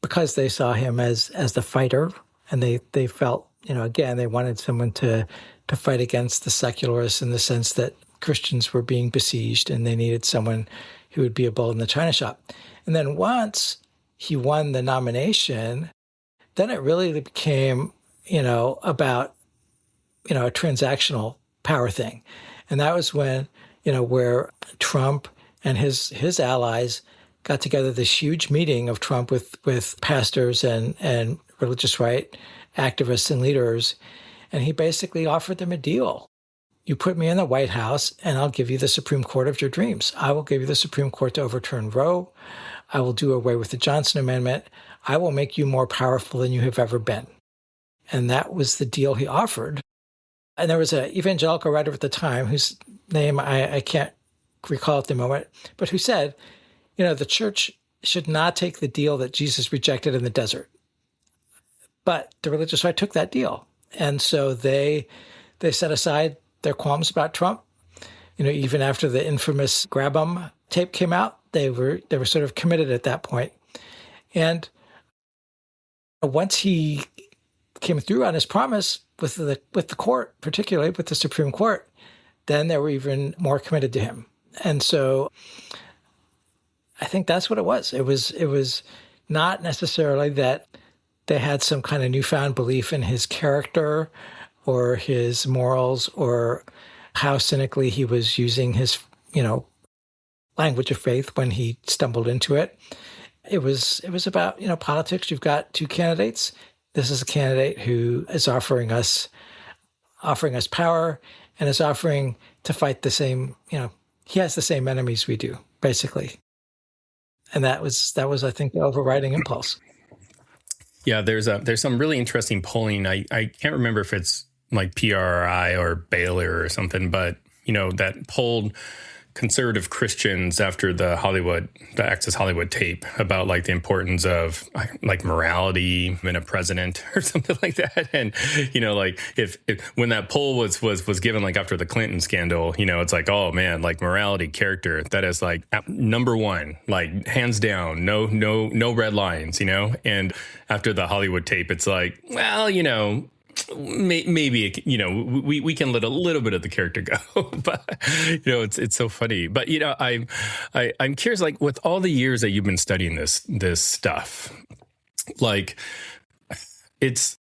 because they saw him as the fighter, and they felt, again, they wanted someone to fight against the secularists in the sense that Christians were being besieged, and they needed someone who would be a bull in the china shop. And then once he won the nomination, then it really became, about, a transactional power thing. And that was when, where Trump and his allies got together this huge meeting of Trump with pastors and religious right activists and leaders. And he basically offered them a deal. You put me in the White House and I'll give you the Supreme Court of your dreams. I will give you the Supreme Court to overturn Roe. I will do away with the Johnson Amendment. I will make you more powerful than you have ever been. And that was the deal he offered. And there was an evangelical writer at the time whose name I can't recall at the moment, but who said, the church should not take the deal that Jesus rejected in the desert. But the religious right took that deal. And so they set aside their qualms about Trump. Even after the infamous Grab 'em tape came out, they were sort of committed at that point. And once he came through on his promise with the court, particularly with the Supreme Court, then they were even more committed to him. And so I think that's what it was. It was not necessarily that they had some kind of newfound belief in his character or his morals or how cynically he was using his, language of faith when he stumbled into it. It was about, politics. You've got two candidates. This is a candidate who is offering us power and is offering to fight the same, he has the same enemies we do, basically. And that was, I think, the overriding impulse. Yeah, there's some really interesting polling. I can't remember if it's like PRI or Baylor or something, but that polled conservative Christians after the Access Hollywood tape about like the importance of like morality in a president or something like that. And like if when that poll was given like after the Clinton scandal, it's like, oh man, like morality, character, that is like number one, like hands down, no red lines, and after the Hollywood tape, it's like, well, maybe we can let a little bit of the character go, but it's so funny. But I'm curious, like with all the years that you've been studying this stuff, like it's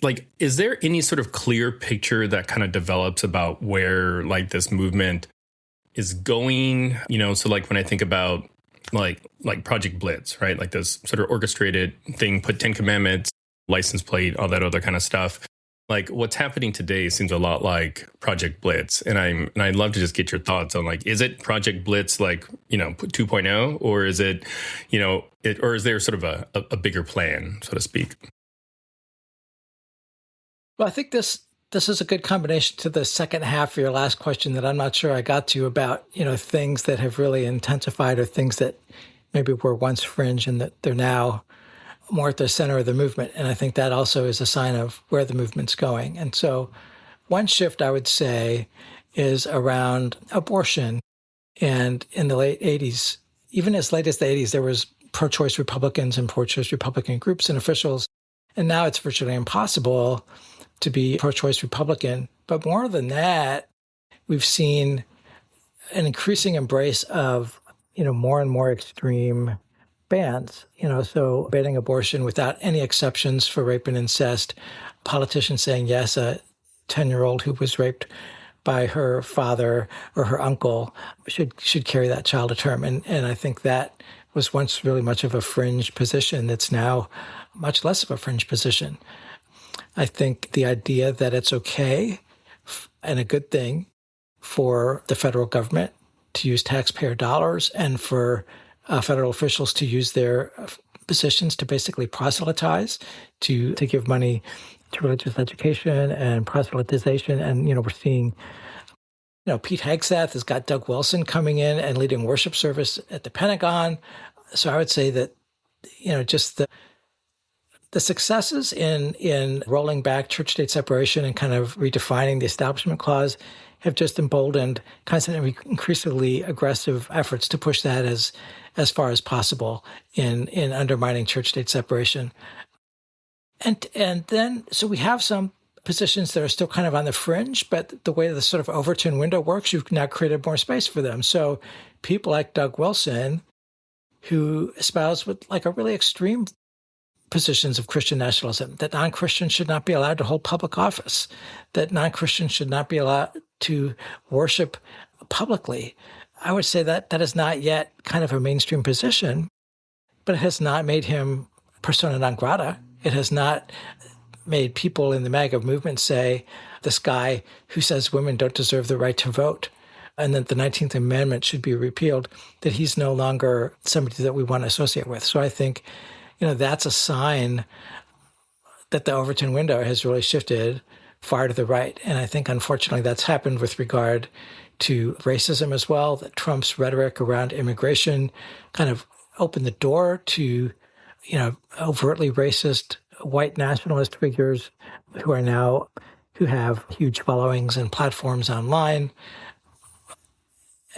like, is there any sort of clear picture that kind of develops about where like this movement is going? So like when I think about like Project Blitz, right? Like this sort of orchestrated thing, put 10 commandments, license plate, all that other kind of stuff. Like what's happening today seems a lot like Project Blitz, and I'd love to just get your thoughts on like, is it Project Blitz like 2.0, or is it or is there sort of a bigger plan, so to speak? Well, I think this is a good combination to the second half of your last question that I'm not sure I got to about things that have really intensified or things that maybe were once fringe and that they're now more at the center of the movement. And I think that also is a sign of where the movement's going. And so one shift I would say is around abortion. And in the late 80s, even as late as the 80s, there was pro-choice Republicans and pro-choice Republican groups and officials. And now it's virtually impossible to be pro-choice Republican. But more than that, we've seen an increasing embrace of, more and more extreme bans, so banning abortion without any exceptions for rape and incest, politicians saying, yes, a 10-year-old who was raped by her father or her uncle should carry that child to term. And I think that was once really much of a fringe position that's now much less of a fringe position. I think the idea that it's okay and a good thing for the federal government to use taxpayer dollars and for federal officials to use their positions to basically proselytize, to give money to religious education and proselytization. And, we're seeing, Pete Hegseth has got Doug Wilson coming in and leading worship service at the Pentagon. So I would say that, just the successes in rolling back church-state separation and kind of redefining the Establishment Clause have just emboldened constantly increasingly aggressive efforts to push that as far as possible in undermining church-state separation. And then, so we have some positions that are still kind of on the fringe, but the way the sort of Overton window works, you've now created more space for them. So people like Doug Wilson, who espouse with like a really extreme positions of Christian nationalism, that non-Christians should not be allowed to hold public office, that non-Christians should not be allowed to worship publicly. I would say that is not yet kind of a mainstream position, but it has not made him persona non grata. It has not made people in the MAGA movement say, this guy who says women don't deserve the right to vote and that the 19th Amendment should be repealed, that he's no longer somebody that we want to associate with. So I think, that's a sign that the Overton window has really shifted far to the right. And I think, unfortunately, that's happened with regard to racism as well, that Trump's rhetoric around immigration kind of opened the door to, overtly racist white nationalist figures who have huge followings and platforms online.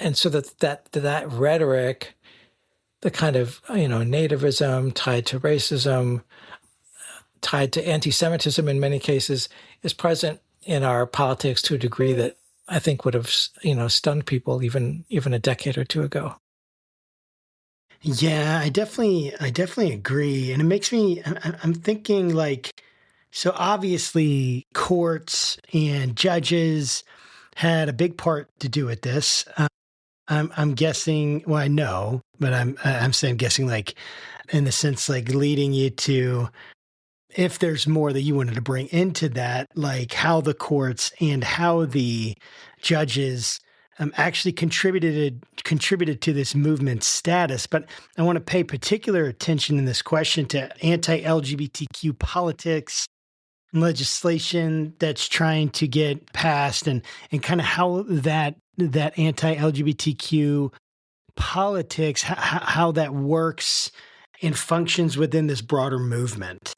And so that rhetoric, the kind of, nativism tied to racism, tied to anti-Semitism in many cases, is present in our politics to a degree that I think would have, stunned people even a decade or two ago. Yeah, I definitely agree. And it makes me, I'm thinking like, so obviously courts and judges had a big part to do with this. I'm guessing, well, I know, but I'm saying guessing like in the sense like leading you to, if there's more that you wanted to bring into that, like how the courts and how the judges actually contributed to this movement's status. But I want to pay particular attention in this question to anti-LGBTQ politics and legislation that's trying to get passed and kind of how that anti-LGBTQ politics, how that works and functions within this broader movement,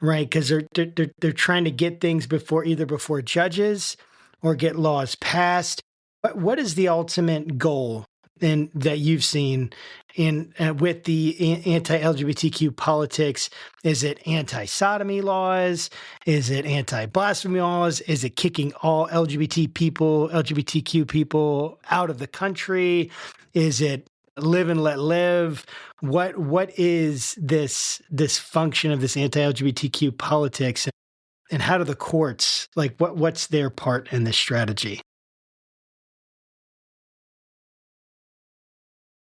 right? Because they're trying to get things before judges or get laws passed. But what is the ultimate goal that you've seen with the anti-LGBTQ politics? Is it anti-sodomy laws? Is it anti-blasphemy laws? Is it kicking all LGBTQ people out of the country? Is it live and let live? What is this function of this anti-LGBTQ politics, and how do the courts, like what's their part in this strategy?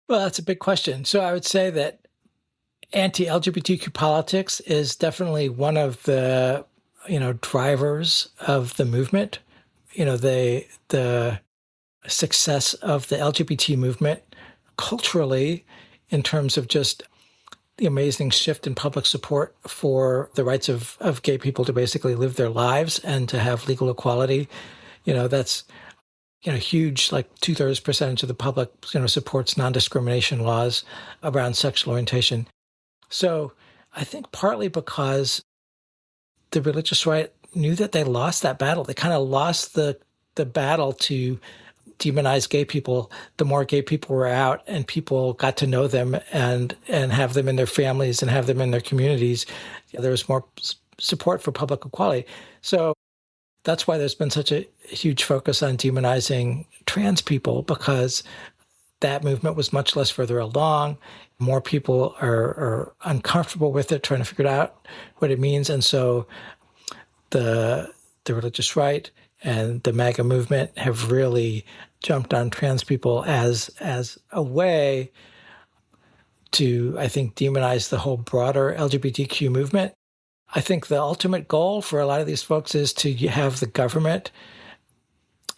Well, that's a big question. So I would say that anti-LGBTQ politics is definitely one of the drivers of the movement. The success of the LGBT movement culturally, in terms of just the amazing shift in public support for the rights of gay people to basically live their lives and to have legal equality. That's huge, like 2/3 percentage of the public, supports non-discrimination laws around sexual orientation. So I think partly because the religious right knew that they lost that battle. They kind of lost the battle to demonize gay people. The more gay people were out and people got to know them and have them in their families and have them in their communities, there was more support for public equality. So that's why there's been such a huge focus on demonizing trans people, because that movement was much less further along. More people are uncomfortable with it, trying to figure out what it means. And so the religious right and the MAGA movement have really jumped on trans people as a way to, I think, demonize the whole broader LGBTQ movement. I think the ultimate goal for a lot of these folks is to have the government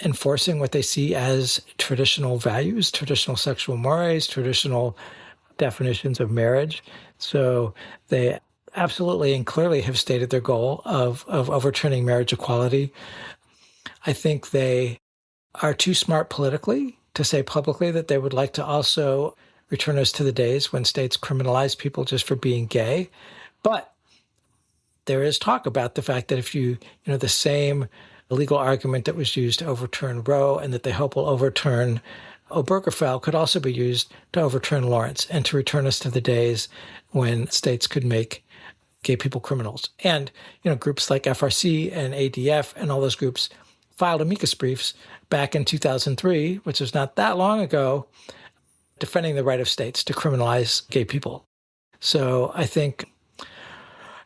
enforcing what they see as traditional values, traditional sexual mores, traditional definitions of marriage. So they absolutely and clearly have stated their goal of overturning marriage equality. I think they are too smart politically to say publicly that they would like to also return us to the days when states criminalized people just for being gay. But there is talk about the fact that if the same legal argument that was used to overturn Roe and that they hope will overturn Obergefell could also be used to overturn Lawrence and to return us to the days when states could make gay people criminals. And, groups like FRC and ADF and all those groups filed amicus briefs back in 2003, which was not that long ago, defending the right of states to criminalize gay people. So I think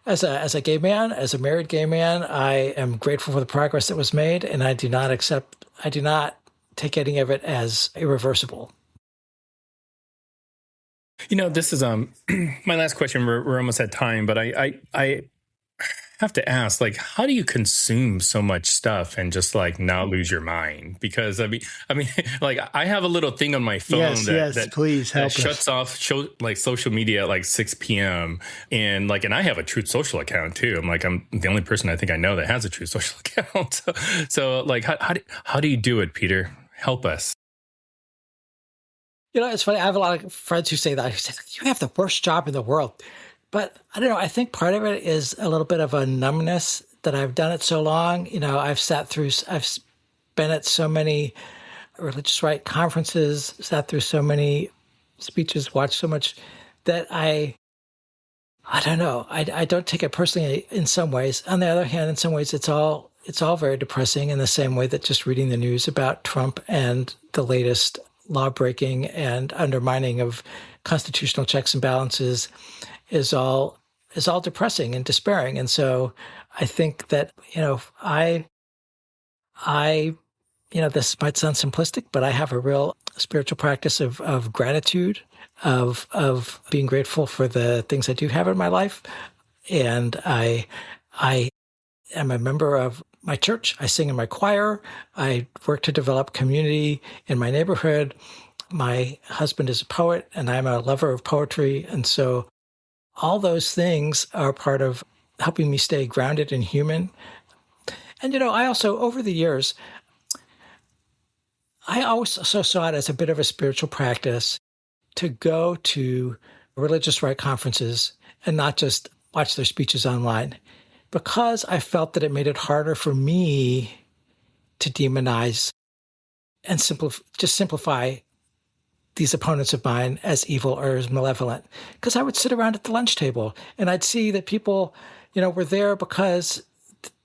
as a gay man, as a married gay man, I am grateful for the progress that was made, and I do not take any of it as irreversible. This is my last question. We're almost at time, but I have to ask, how do you consume so much stuff and just not lose your mind? Because I mean, I have a little thing on my phone that please help that shuts off social media at 6 p.m. and I have a Truth Social account too. I'm the only person I think I know that has a Truth Social account. So how do you do it, Peter? Help us. It's funny. I have a lot of friends who say that. Who say, you have the worst job in the world. But I don't know. I think part of it is a little bit of a numbness that I've done it so long. I've been at so many religious right conferences, sat through so many speeches, watched so much that I don't know. I don't take it personally in some ways. On the other hand, in some ways, it's all very depressing in the same way that just reading the news about Trump and the latest law-breaking and undermining of constitutional checks and balances is all depressing and despairing. And so I think that, I this might sound simplistic, but I have a real spiritual practice of gratitude, of being grateful for the things I do have in my life. And I am a member of my church. I sing in my choir. I work to develop community in my neighborhood. My husband is a poet, and I'm a lover of poetry. And so all those things are part of helping me stay grounded and human. And, I also, over the years, I also saw it as a bit of a spiritual practice to go to religious right conferences and not just watch their speeches online, because I felt that it made it harder for me to demonize and simplify these opponents of mine as evil or as malevolent. Because I would sit around at the lunch table and I'd see that people, were there because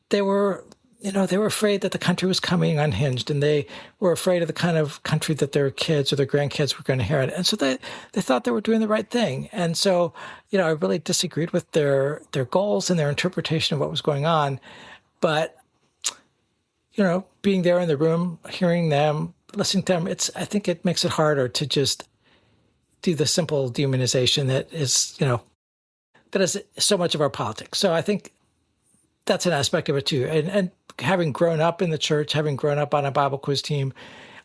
they were afraid that the country was coming unhinged, and they were afraid of the kind of country that their kids or their grandkids were going to inherit. And so they thought they were doing the right thing. And so, I really disagreed with their goals and their interpretation of what was going on. But, being there in the room, hearing them, listening to them, I think it makes it harder to just do the simple demonization that is so much of our politics. So I think that's an aspect of it too. And having grown up in the church, having grown up on a Bible quiz team,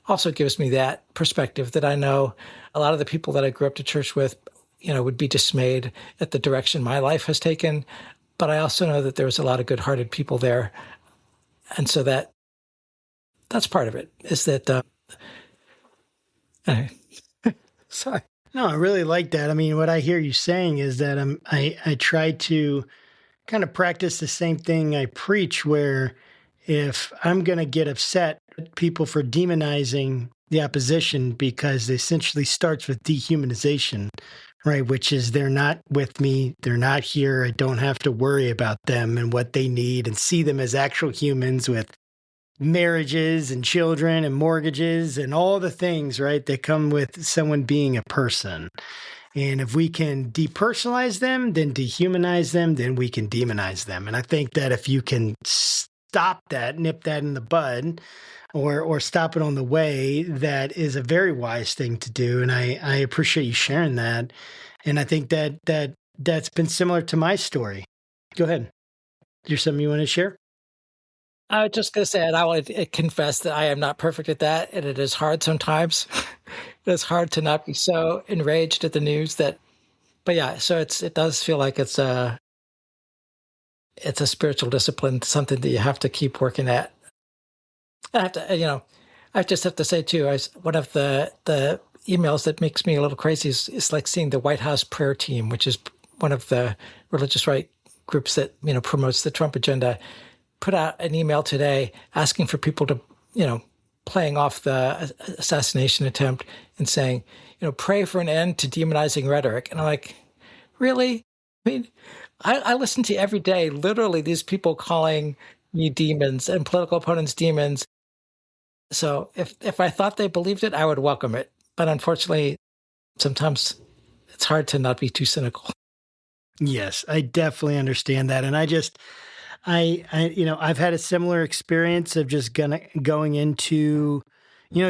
also gives me that perspective that I know a lot of the people that I grew up to church with, would be dismayed at the direction my life has taken. But I also know that there's a lot of good-hearted people there. And so that's part of it, is that, anyway. Sorry. No, I really like that. I mean, what I hear you saying is that I try to kind of practice the same thing I preach, where if I'm going to get upset at people for demonizing the opposition, because it essentially starts with dehumanization, right? Which is they're not with me, they're not here, I don't have to worry about them and what they need, and see them as actual humans with marriages and children and mortgages and all the things, right, that come with someone being a person. And if we can depersonalize them, then dehumanize them, then we can demonize them. And I think that if you can stop that, nip that in the bud, or stop it on the way, that is a very wise thing to do. And I appreciate you sharing that. And I think that's been similar to my story. Go ahead. There's something you want to share? I was just going to say, and I want to confess that I am not perfect at that, and it is hard sometimes. It is hard to not be so enraged at the news but yeah, so it does feel like it's a spiritual discipline, something that you have to keep working at. I just have to say too, one of the emails that makes me a little crazy is like seeing the White House prayer team, which is one of the religious right groups that, promotes the Trump agenda, put out an email today asking for people to, playing off the assassination attempt and saying, pray for an end to demonizing rhetoric. And I'm like, really? I mean, I listen to every day, literally these people calling me demons and political opponents demons. So if I thought they believed it, I would welcome it. But unfortunately, sometimes it's hard to not be too cynical. Yes, I definitely understand that. And I've had a similar experience of just going into,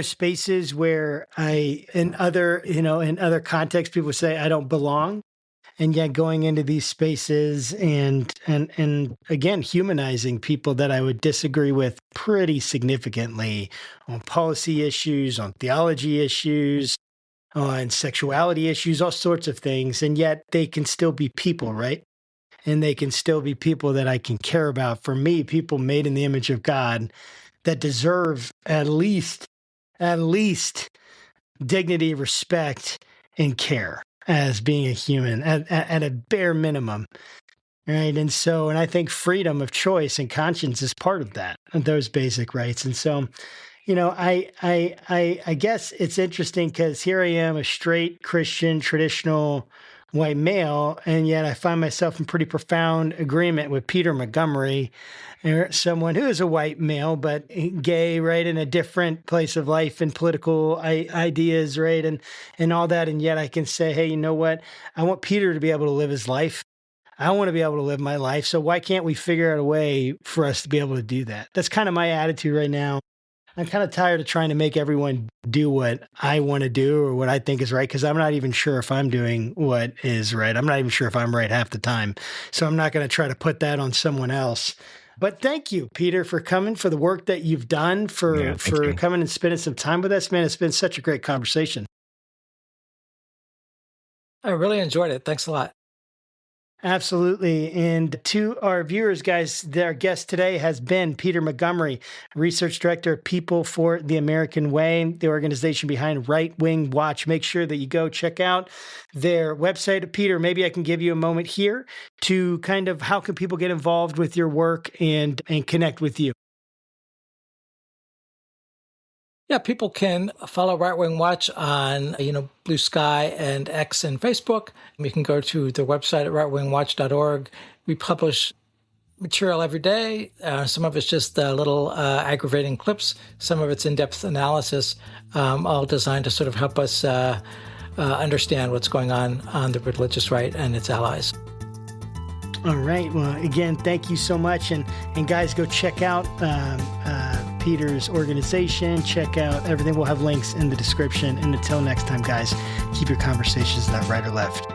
spaces where in other contexts, people say I don't belong. And yet going into these spaces and again, humanizing people that I would disagree with pretty significantly on policy issues, on theology issues, on sexuality issues, all sorts of things. And yet they can still be people, right? And they can still be people that I can care about. For me, people made in the image of God that deserve at least dignity, respect, and care as being a human at a bare minimum. Right. And I think freedom of choice and conscience is part of that, those basic rights. And so, I guess it's interesting because here I am, a straight Christian, traditional white male, and yet I find myself in pretty profound agreement with Peter Montgomery, someone who is a white male, but gay, right, in a different place of life and political ideas, right, and all that. And yet I can say, hey, you know what? I want Peter to be able to live his life. I want to be able to live my life. So why can't we figure out a way for us to be able to do that? That's kind of my attitude right now. I'm kind of tired of trying to make everyone do what I want to do or what I think is right, because I'm not even sure if I'm doing what is right. I'm not even sure if I'm right half the time. So I'm not going to try to put that on someone else. But thank you, Peter, for coming, for the work that you've done, for coming and spending some time with us, man. It's been such a great conversation. I really enjoyed it. Thanks a lot. Absolutely. And to our viewers, guys, our guest today has been Peter Montgomery, Research Director of People for the American Way, the organization behind Right Wing Watch. Make sure that you go check out their website. Peter, maybe I can give you a moment here to kind of how can people get involved with your work and connect with you? Yeah, people can follow Right Wing Watch on, Blue Sky and X and Facebook. You can go to the website at rightwingwatch.org. We publish material every day. Some of it's just little aggravating clips. Some of it's in-depth analysis, all designed to sort of help us understand what's going on the religious right and its allies. All right. Well, again, thank you so much. And guys, go check out Peter's organization. Check out everything. We'll have links in the description. And until next time, guys, keep your conversations not right or left.